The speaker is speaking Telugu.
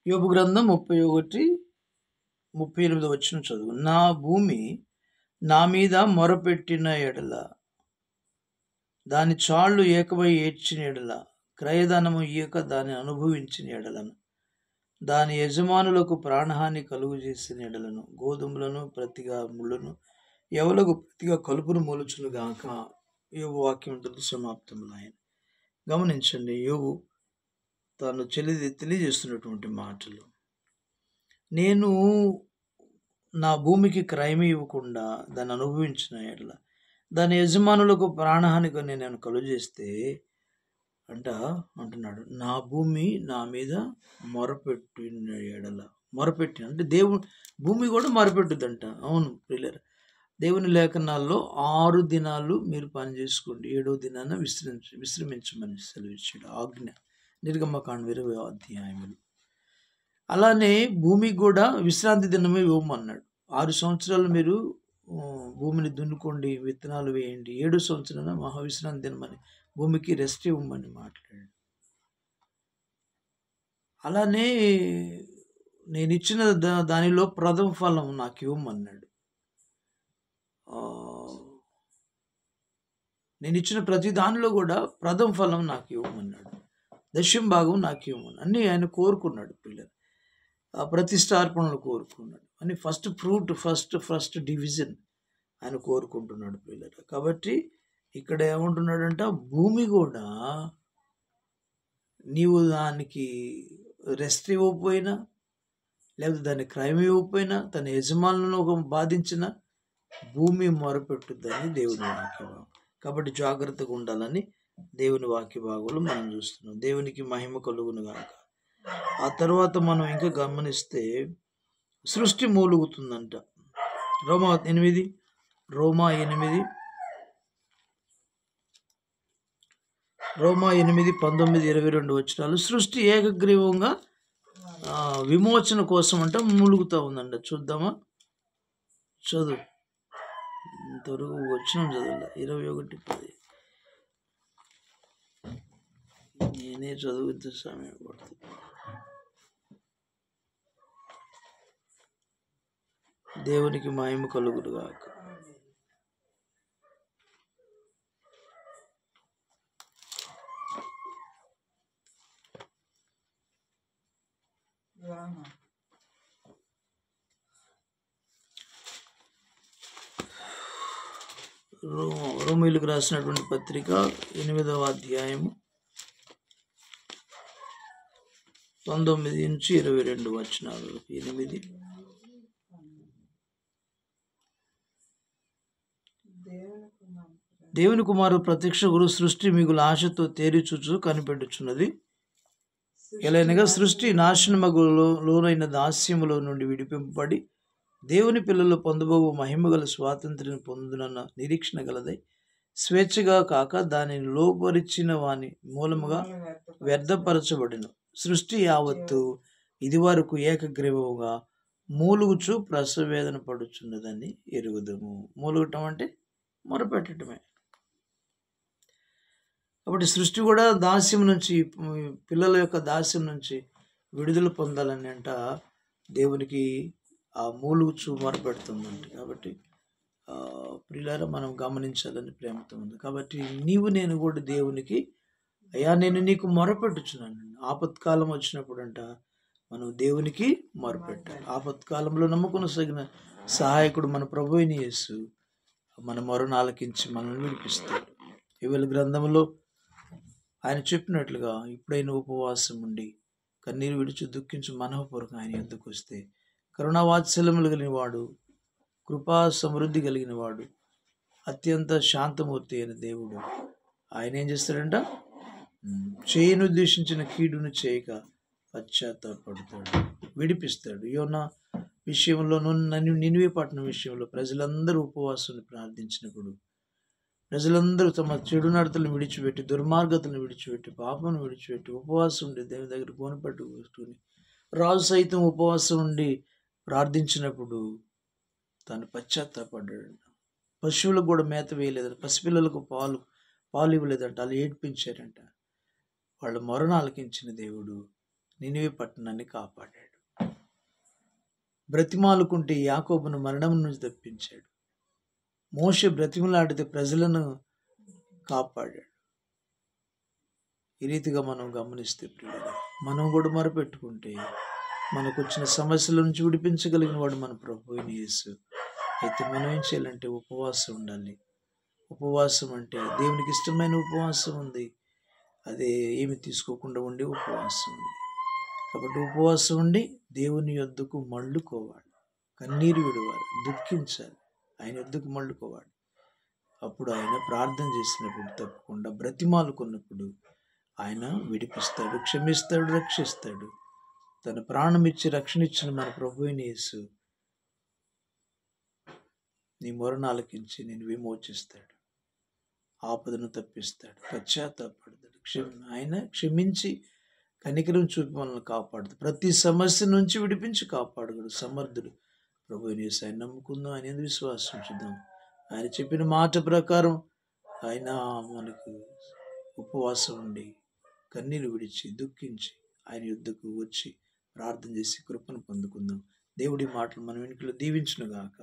యోబు గ్రంథం 31:38 వచనం చదువు. నా భూమి నా మీద మొరపెట్టిన ఎడల, దాని చాళ్ళు ఏకమై ఏడ్చిన ఎడల, క్రయధనము ఇయ్యక దాన్ని అనుభవించిన ఎడలను, దాని యజమానులకు ప్రాణహాని కలుగు చేసిన ఎడలను, గోధుమలను ప్రతిగా ముళ్ళను, ఎవలకు ప్రతిగా కలుపును మూలుచును గాక. యోబు వాక్యంతో సమాప్తములాయన. గమనించండి, యోబు తాను తెలియజేస్తున్నటువంటి మాటలు. నేను నా భూమికి క్రయం ఇవ్వకుండా దాన్ని అనుభవించిన ఎడల, దాని యజమానులకు ప్రాణహానిగా నేను కలుగజేస్తే అంటున్నాడు, నా భూమి నా మీద మొరపెట్టిన ఎడల. మొరపెట్టిన అంటే భూమి కూడా మొరపెట్టుద్దంట. అవును ప్రియులారా, దేవుని లేఖనాల్లో 6 దినాలు మీరు పని చేసుకోండి, 7వ దినాన విశ్రమించమని సెలవిచ్చాడు ఆజ్ఞ. నిర్గమకాండం 20వ అధ్యాయములు. అలానే భూమికి కూడా విశ్రాంతి దినమే ఇవ్వమన్నాడు. 6 సంవత్సరాలు మీరు భూమిని దున్నుకోండి, విత్తనాలు వేయండి, 7వ సంవత్సరాన మహావిశ్రాంతి దినమని భూమికి రెస్ట్ ఇవ్వమని మాట్లాడాడు. అలానే నేను ఇచ్చిన దానిలో ప్రథమ ఫలం నాకు ఇవ్వమన్నాడు. నేను ఇచ్చిన ప్రతి దానిలో కూడా ప్రథమ ఫలం నాకు ఇవ్వమన్నాడు, దశమ భాగం నాకు ఇవ్వమని అన్నీ ఆయన కోరుకున్నాడు. పిల్లలు ప్రతిష్టార్పణలు కోరుకున్నాడు అని ఫస్ట్ ఫ్రూట్, ఫస్ట్ డివిజన్ ఆయన కోరుకుంటున్నాడు పిల్లలు. కాబట్టి ఇక్కడ ఏమంటున్నాడంట, భూమి కూడా నీవు దానికి రెస్ట్ ఇవ్వకపోయినా, లేకపోతే దాన్ని క్రయం ఇవ్వకపోయినా, తన యజమానులను బాధించిన భూమి మొరపెట్టుద్దని దేవుని వాక్య భాగం. కాబట్టి జాగ్రత్తగా ఉండాలని దేవుని వాక్య భాగంలో మనం చూస్తున్నాం. దేవునికి మహిమ కలుగును గాక. ఆ తర్వాత మనం ఇంకా గమనిస్తే సృష్టి మూలుగుతుందంట. రోమా 8 19-22 వచనాలు. సృష్టి ఏకగ్రీవంగా విమోచన కోసం అంట మూలుగుతూ ఉందంట. చూద్దామా? చదువు. ఇంతవరకు వచనం చదవలే. 21:10 నేనే చదువుతూ సమయం పడుతుంది. దేవునికి మహిమ కలుగును గాక. రోమీయులకు రాసినటువంటి పత్రిక 8వ అధ్యాయము 19-22 వచనాలు. 8 దేవుని కుమారు ప్రత్యక్ష గురు సృష్టి మిగులు ఆశతో తేరిచూచు కనిపెట్టుచున్నది. ఎలానగా సృష్టి నాశనమగులో లోనైన దాస్యములో నుండి విడిపింపబడి దేవుని పిల్లలు పొందబోవు మహిమగల స్వాతంత్ర్యం పొందునన్న నిరీక్షణ గలదై, స్వేచ్ఛగా కాక దానిని లోపరిచిన వాని మూలముగా వ్యర్థపరచబడిన సృష్టి యావత్తు ఇది వరకు ఏకగ్రీవముగా మూలుగుచు ప్రసవేదన పడుచున్నదని ఎరుగుదము. మూలుగటం అంటే మొరపెట్టడమే. కాబట్టి సృష్టి కూడా దాస్యం నుంచి, పిల్లల యొక్క దాస్యం నుంచి విడుదల పొందాలని అంట దేవునికి ఆ మూలుగుచు మొరపెడుతుందంట. కాబట్టి ప్రియులారా, మనం గమనించాలని ప్రేమతో ఉంది. కాబట్టి నేను కూడా దేవునికి, అయ్యా నేను నీకు మొరపెట్టుచున్నాను. ఆపత్కాలం వచ్చినప్పుడు అంట మనం దేవునికి మొరపెట్టాలి. ఆపత్కాలంలో నమ్ముకొనసాగిన సహాయకుడు మన ప్రభువైన యేసు మన మొరను ఆలకించి మనల్ని విడిపిస్తాడు. యోవేలు గ్రంథంలో ఆయన చెప్పినట్లుగా, ఇప్పుడైనా ఉపవాసం ఉండి కన్నీరు విడిచి దుఃఖించి మనఃపూర్వకంగా ఆయన యొద్దకు వస్తే, కరుణావాత్సల్యములు కలిగిన వాడు, కృపా సమృద్ధి కలిగిన వాడు, అత్యంత శాంతమూర్తి అయిన దేవుడు ఆయన ఏం చేస్తాడంట, చేయను ఉద్దేశించిన కీడును చేయక పశ్చాత్తాపడతాడు, విడిపిస్తాడు. యోనా విషయంలో, నినివే పట్టణం విషయంలో ప్రజలందరూ ఉపవాసం ప్రార్థించినప్పుడు, ప్రజలందరూ తమ చెడు నడతలను విడిచిపెట్టి, దుర్మార్గతలను విడిచిపెట్టి, పాపను విడిచిపెట్టి ఉపవాసం ఉండి దేవుని దగ్గర గోనపట్టు కూర్చుని, రాజు సైతం ఉపవాసం ఉండి ప్రార్థించినప్పుడు తాను పశ్చాత్తాపడ్డాడు. పశువులకు కూడా మేత వేయలేదంట, పసిపిల్లలకు పాలు ఇవ్వలేదంట, వాళ్ళు ఏడ్పించారంట. వాళ్ళ మొరను ఆలకించిన దేవుడు నినివే పట్టణాన్ని కాపాడాడు. బ్రతిమాలుకుంటే యాకోబును మరణం నుంచి తప్పించాడు. మోషే బ్రతిమలాడితే ప్రజలను కాపాడాడు. ఈ రీతిగా మనం గమనిస్తే ప్రియులారా, మనం కూడా మొరపెట్టుకుంటే మనకు వచ్చిన సమస్యల నుంచి విడిపించగలిగిన వాడు మన ప్రభువైన యేసు. అయితే మనం ఏం చేయాలంటే ఉపవాసం ఉండాలి. ఉపవాసం అంటే దేవునికి ఇష్టమైన ఉపవాసం ఉంది. అదే ఏమి తీసుకోకుండా ఉండే ఉపవాసం ఉంది. కాబట్టి ఉపవాసం ఉండి దేవుని యొద్దకు మళ్ళుకోవాలి, కన్నీరు విడవాలి, దుఃఖించాలి, ఆయన యొద్దకు మళ్ళుకోవాలి. అప్పుడు ఆయన ప్రార్థన చేసినప్పుడు, తప్పకుండా బ్రతిమాలుకున్నప్పుడు ఆయన విడిపిస్తాడు, క్షమిస్తాడు, రక్షిస్తాడు. తన ప్రాణం ఇచ్చి రక్షణ ఇచ్చిన మన ప్రభువైన యేసు నీ మొరను ఆలకించి నేను విమోచిస్తాడు, ఆపదను తప్పిస్తాడు, పశ్చాత్తాపడతాడు. ఆయన క్షమించి కనికరం చూపి మనల్ని కాపాడుతాడు. ప్రతి సమస్య నుంచి విడిపించి కాపాడగలడు సమర్థుడు ప్రభువైన యేసు. ఆయన నమ్ముకుందాం, ఆయన యందు విశ్వాసం ఉంచుదాం. ఆయన చెప్పిన మాట ప్రకారం ఆయన మనకు ఉపవాసం ఉండి కన్నీరు విడిచి దుఃఖించి ఆయన యుద్ధకు వచ్చి ప్రార్థన చేసి కృపను పొందుకుందాం. దేవుడి మాటలు మన వెనుకలో దీవించునుగాక.